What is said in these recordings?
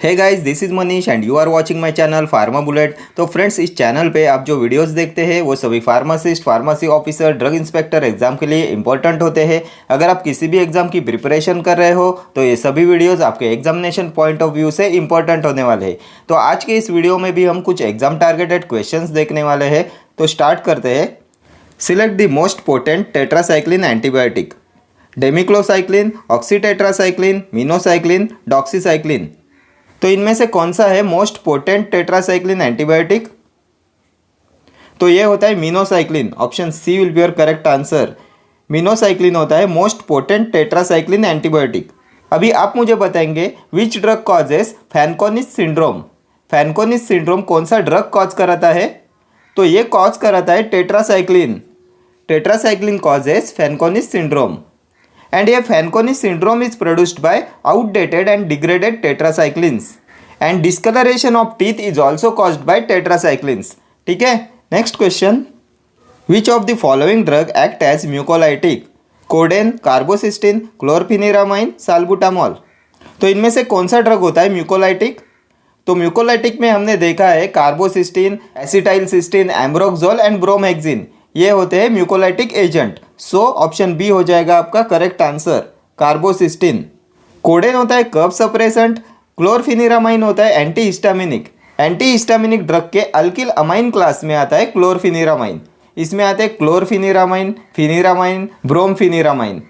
Hey guys, this is Manish and you are watching my channel pharma bullet. तो friends, इस channel पे आप जो वीडियोस देखते हैं वो सभी pharmacist, pharmacy officer, drug inspector exam के लिए इंपॉर्टेंट होते हैं। अगर आप किसी भी एग्जाम की प्रिपरेशन कर रहे हो तो ये सभी वीडियोस आपके एग्जामिनेशन पॉइंट ऑफ व्यू से इंपॉर्टेंट होने वाले हैं। तो आज के इस वीडियो में भी हम कुछ एग्जाम टारगेटेड क्वेश्चंस देखने वाले हैं। तो स्टार्ट करते हैं। Select the most potent tetracycline antibiotic. Demeclocycline, oxytetracycline, minocycline, doxycycline. तो इनमें से कौन सा है मोस्ट पोटेंट टेट्रासाइक्लिन एंटीबायोटिक? तो ये होता है minocycline. Option C will be your correct answer. Minocycline होता है मोस्ट पोटेंट टेट्रासाइक्लिन एंटीबायोटिक। अभी आप मुझे बताएंगे which drug causes Fanconi's syndrome. Fanconi's syndrome कौन सा ड्रग कॉज कराता है? तो ये कॉज कराता है tetracycline. Tetracycline causes Fanconi's syndrome. And a Fanconi syndrome is produced by outdated and degraded tetracyclines. And discoloration of teeth is also caused by tetracyclines. ठीक है, next question. Which of the following drug act as mucolytic? Codeine, carbocisteine, chlorpheniramine, salbutamol. तो इनमें से कौन सा drug होता है mucolytic? तो म्यूकोलाइटिक में हमने देखा है carbocisteine, acetylcysteine, ambroxol and bromhexine, ये होते हैं mucolytic agent. So option B हो जाएगा आपका करेक्ट आंसर, कार्बोसिस्टिन। कोडेन होता है कफ सप्रेसेंट, क्लोरफिनिरामाइन होता है anti histaminic. Anti histaminic drug के अल्किल अमाइन क्लास में आता है क्लोरफिनिरामाइन। इसमें आते हैं क्लोरफिनिरामाइन, फिनिरामाइन, ब्रोमफिनिरामाइन।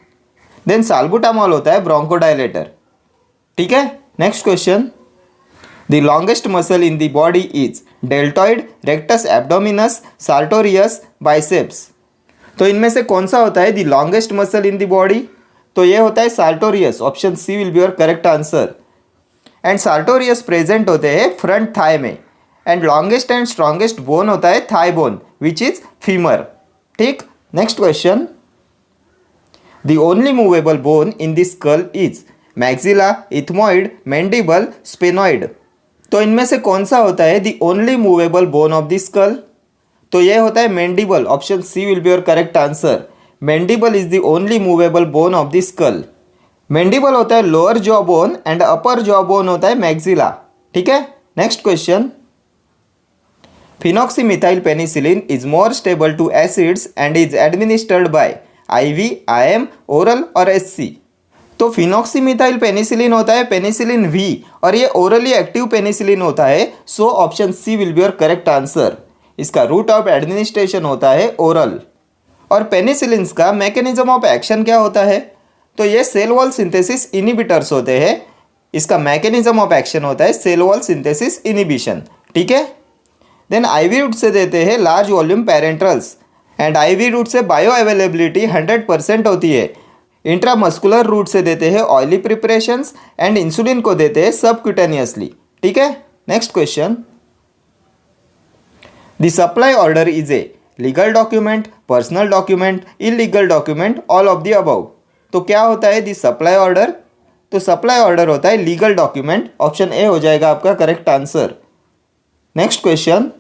देन साल्बुटामॉल होता है ब्रोंकोडायलेटर। ठीक है, next question. The longest muscle in the body is deltoid, rectus abdominis, sartorius, biceps. तो इनमें से कौन सा होता है the longest muscle in the body? तो ये होता है sartorius. Option C will be your correct answer. And sartorius present होते हैं फ्रंट थाई में। And longest and strongest bone होता है thigh bone which is femur. ठीक, next question. The only movable bone in the skull is maxilla, ethmoid, mandible, sphenoid. तो इनमें से कौन सा होता है the only movable bone of the school? तो ये होता है mandible. Option C will be your correct answer. Mandible is the only movable bone of the skull. Mandible होता है lower jaw bone and upper jaw bone होता है maxilla. ठीक है, next question. Phenoxymethyl penicillin is more stable to acids and is administered by IV, IM, oral और SC। तो phenoxymethyl penicillin होता है पेनिसिलिन V और ये ओरली एक्टिव पेनिसिलिन होता है। So option C will be your correct answer. इसका route of administration होता है ओरल। और पेनिसिलिन्स का मैकेनिज्म ऑफ एक्शन क्या होता है? तो ये सेल वॉल सिंथेसिस इनिबिटर्स होते हैं। इसका मैकेनिज्म ऑफ एक्शन होता है सेल वॉल सिंथेसिस इनिबिशन। ठीक है, देन IV रूट से देते हैं large volume parenterals. And IV route से बायो अवेलेबिलिटी 100% होती है। इंट्रामस्कुलर रूट से देते हैं ऑयली प्रिपरेशंस एंड इंसुलिन को देते हैं सबक्यूटेनियसली। ठीक है, next question. The supply order is a legal document, personal document, illegal document, all of the above. तो क्या होता है द सप्लाई ऑर्डर? तो सप्लाई ऑर्डर होता है लीगल डॉक्यूमेंट। ऑप्शन ए हो जाएगा आपका correct answer. Next question.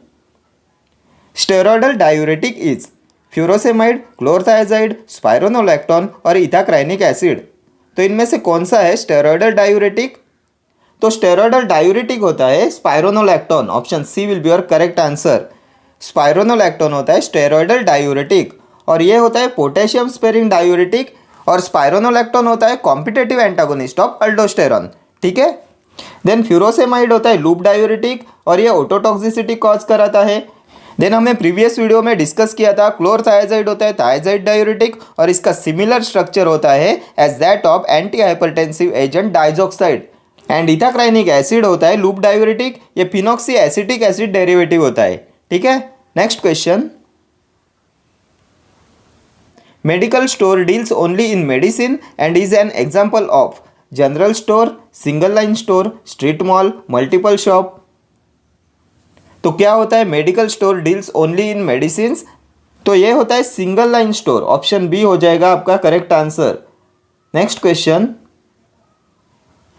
Steroidal diuretic is furosemide, chlorothiazide, spironolactone और इथाक्राइनिक एसिड। तो इनमें से कौन सा है स्टेरॉयडल डायूरेटिक? तो स्टेरॉयडल डायूरेटिक होता है spironolactone. Option C will be your correct answer. Spironolactone होता है स्टेरॉयडल डायूरेटिक और ये होता है पोटेशियम स्पेरिंग डायूरेटिक। और स्पाइरोनोलैक्टोन होता है कॉम्पिटेटिव एंटागोनिस्ट ऑफ अल्डोस्टेरॉन। ठीक है, देन फ्यूरोसेमाइड होता है लूप डायूरेटिक और ये ओटोटॉक्सिसिटी कॉज कराता है। देन हमने प्रीवियस वीडियो में डिस्कस किया था क्लोरथायाजाइड होता है थायाजाइड डायूरेटिक और इसका सिमिलर स्ट्रक्चर होता है as that of anti hypertensive agent diazoxide. And ethacrynic acid होता है लूप डायूरेटिक, ये फिनॉक्सी एसिटिक एसिड डेरिवेटिव होता है। ठीक है, next question. Medical store deals only in medicine and is an example of general store, single line store, street mall, multiple shop. तो क्या होता है medical store deals only in medicine? तो ये होता है single line store. Option B हो जाएगा आपका correct answer. Next question.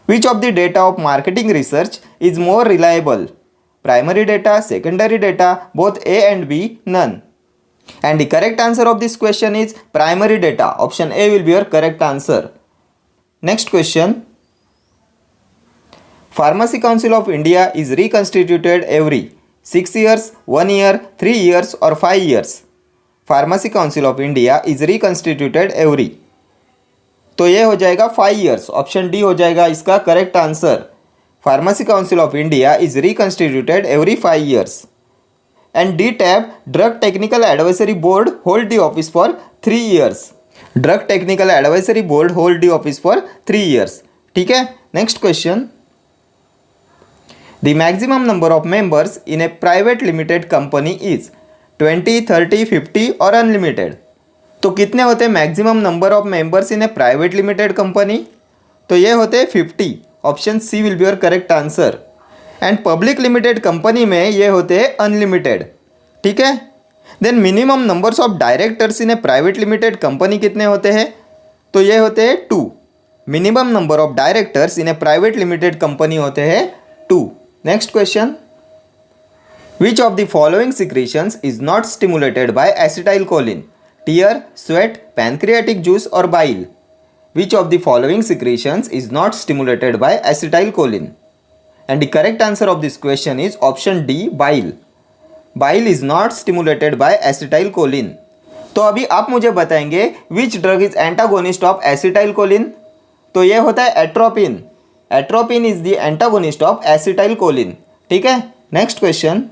Which of the data of marketing research is more reliable? Primary data, secondary data, both A and B, none. And the correct answer of this question is primary data. Option A will be your correct answer. Next question. Pharmacy Council of India is reconstituted every 6 years, 1 year, 3 years or 5 years. Pharmacy Council of India is reconstituted every, तो ये हो जाएगा 5 years. Option D हो जाएगा इसका correct answer. Pharmacy Council of India is reconstituted every 5 years. And DTAB, Drug Technical Advisory Board, hold the office for 3 years. Drug Technical Advisory Board hold the office for 3 years. ठीक है. Next question. The maximum number of members in a private limited company is 20, 30, 50 और unlimited. तो कितने होते हैं maximum number of members in a private limited company? तो ये होते हैं 50. Option C will be your correct answer. And public limited company में ये होते हैं अनलिमिटेड. ठीक है. Then minimum numbers of directors in a private limited company कितने होते हैं? तो ये होते हैं 2. Minimum number of directors in a private limited company होते हैं 2. Next question. Which of the following secretions is not stimulated by acetylcholine? Tear, sweat, pancreatic juice और bile. Which of the following secretions is not stimulated by acetylcholine? And the correct answer of this question is option D, bile. Bile is not stimulated by acetylcholine. तो अभी आप मुझे बताएंगे which drug is antagonist of acetylcholine? तो ये होता है atropine. Atropine is the antagonist of acetylcholine. ठीक है. Next question.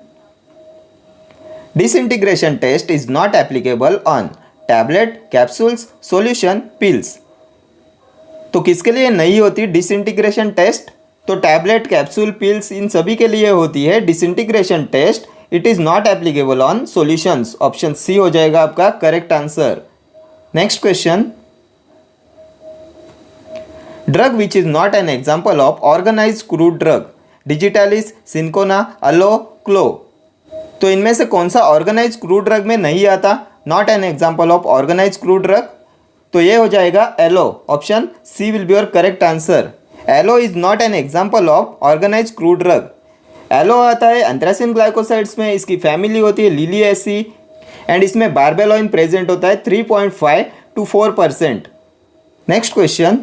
Disintegration test is not applicable on tablet, capsules, solution, pills. तो किसके लिए नहीं होती डिसइंटीग्रेशन टेस्ट? तो टैबलेट, कैप्सूल, पिल्स इन सभी के लिए होती है disintegration test. It is not applicable on solutions. Option C हो जाएगा आपका correct answer. Next question. Drug which is not an example of organised crude drug? Digitalis, cinchona, aloe, clove. तो इनमें से कौन सा ऑर्गेनाइज्ड क्रूड ड्रग में नहीं आता? Not an example of organised crude drug. तो ये हो जाएगा aloe. Option C will be your correct answer. Aloe is not an example of organize crude drug. Aloe आता है एंथ्रासिन ग्लाइकोसाइड्स में. इसकी फैमिली होती है लिलिएसी एंड इसमें बारबेलोइन प्रेजेंट होता है 3.5 to 4%. Next question.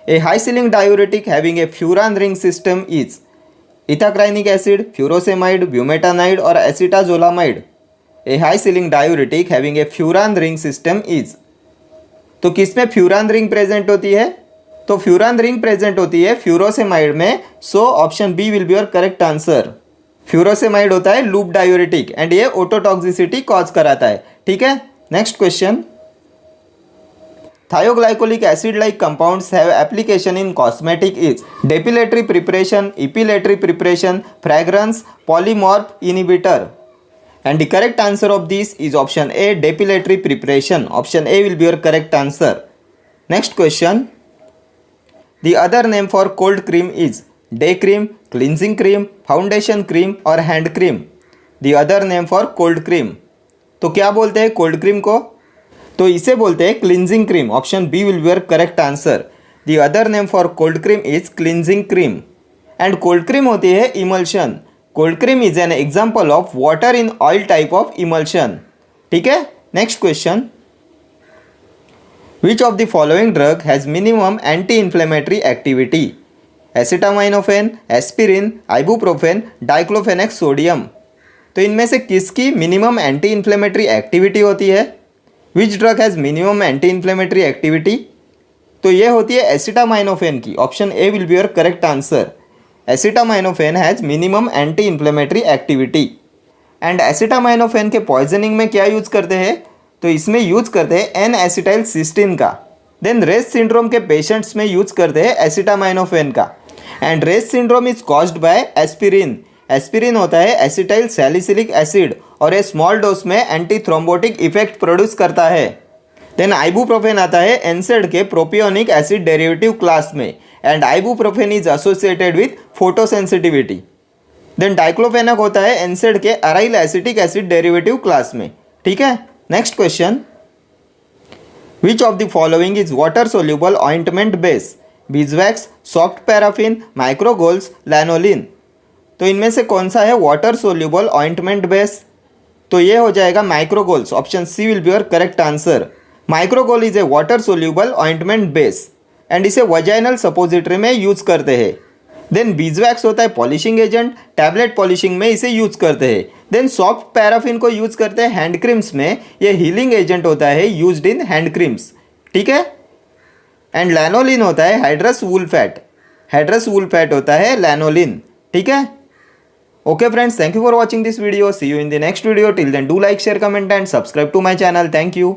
A high ceiling diuretic having a furan ring system is ethacrynic acid, furosemide, bumetanide और acetazolamide. A high ceiling diuretic having a furan ring system is. तो किस में furan ring present होती है? तो furan ring present होती है furosemide में. So option B will be your correct answer. Furosemide होता है लूप डायूरेटिक एंड ये ओटोटॉक्सिसिटी कॉज कराता है. ठीक है. Next question. Thioglycolic acid like compounds have application in cosmetic is depilatory preparation, epilatory preparation, fragrance, polymorph inhibitor. And the correct answer of this is option A, depilatory preparation. Option A will be your correct answer. Next question. The other name for cold cream is day cream, cleansing cream, foundation cream or hand cream. The other name for cold cream. तो क्या बोलते हैं cold cream को? तो इसे बोलते हैं cleansing cream. Option B will be your correct answer. The other name for cold cream is cleansing cream. And cold cream होती है emulsion. Cold cream is an example of water in oil type of emulsion. ठीक है. Next question. Which of the following drug has minimum anti inflammatory activity? Acetaminophen, aspirin, ibuprofen, diclofenac sodium. तो इनमें से किसकी minimum anti inflammatory activity होती है? Which drug has minimum anti inflammatory activity? तो ये होती है एसिटामाइनोफेन की. Option A will be your correct answer. Acetaminophen has minimum anti inflammatory activity. And acetaminophen के पॉइजनिंग में क्या यूज़ करते हैं? तो इसमें यूज़ करते हैं एन एसिटाइल सिस्टीन का. देन रेस सिंड्रोम के पेशेंट्स में यूज़ करते हैं एसिटामाइनोफेन का. And Reye's syndrome is caused by aspirin. Aspirin होता है एसिटाइल सैलिसिलिक एसिड और ये स्मॉल डोज में एंटी थ्रोम्बोटिक इफेक्ट प्रोड्यूस करता है. देन आइबुप्रोफेन आता है एनसेड के प्रोपियोनिक एसिड डेरिवेटिव क्लास में. And ibuprofen is associated with photosensitivity. Then diclofenac होता है एनसेड के aryl acetic acid derivative class में. ठीक है. Next question. Which of the following is water soluble ointment base? Beeswax, soft paraffin, macrogols, lanolin. तो इनमें से कौन सा है वाटर सोल्यूबल ऑइंटमेंट बेस? तो ये हो जाएगा macrogols. Option C will be your correct answer. Macrogol is a water soluble ointment base and इसे वजाइनल सपोजिटरी में यूज करते हैं. देन बीजवैक्स होता है पॉलिशिंग एजेंट, टैबलेट पॉलिशिंग में इसे यूज करते हैं। देन सॉफ्ट पैराफिन को यूज करते हैं हैंड क्रीम्स में, ये हीलिंग एजेंट होता है यूज्ड इन हैंड क्रीम्स, ठीक है। एंड लैनोलिन होता है hydrous wool fat, hydrous wool fat होता है लैनोलिन, ठीक है। Okay friends, thank you for watching this video, see you in the next video, till then do like share comment and subscribe to my channel, thank you.